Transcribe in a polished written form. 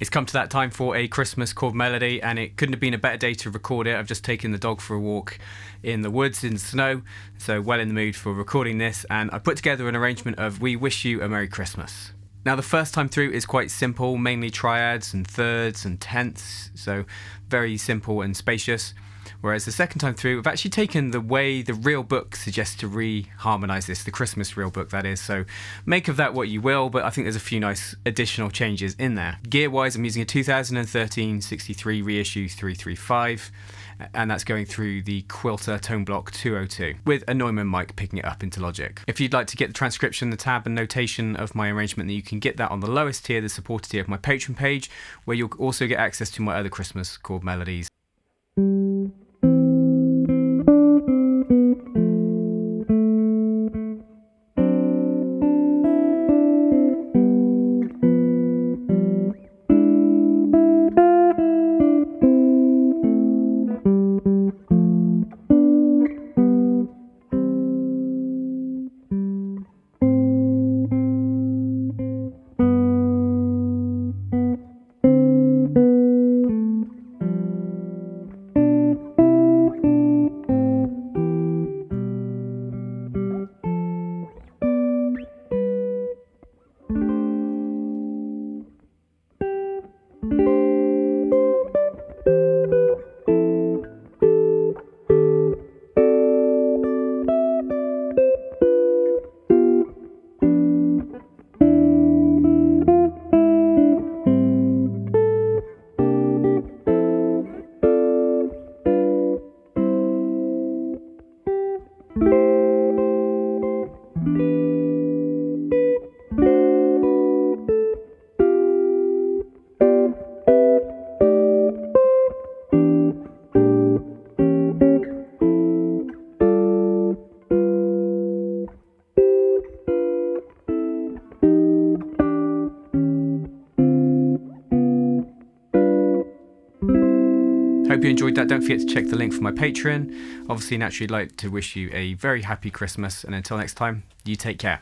It's come to that time for a Christmas chord melody, and it couldn't have been a better day to record it. I've just taken the dog for a walk in the woods in the snow, so well in the mood for recording this, and I put together an arrangement of We Wish You a Merry Christmas. Now, the first time through is quite simple, mainly triads and thirds and tenths, so very simple and spacious. Whereas the second time through, I've actually taken the way the real book suggests to re-harmonise this, the Christmas real book that is, so make of that what you will, but I think there's a few nice additional changes in there. Gear-wise, I'm using a 2013 63 reissue 335, and that's going through the Quilter Tone Block 202, with a Neumann mic picking it up into Logic. If you'd like to get the transcription, the tab and notation of my arrangement, then you can get that on the lowest tier, the supported tier of my Patreon page, where you'll also get access to my other Christmas chord melodies. Hope you enjoyed that. Don't forget to check the link for my Patreon. Obviously, naturally, I'd like to wish you a very happy Christmas, and until next time, you take care.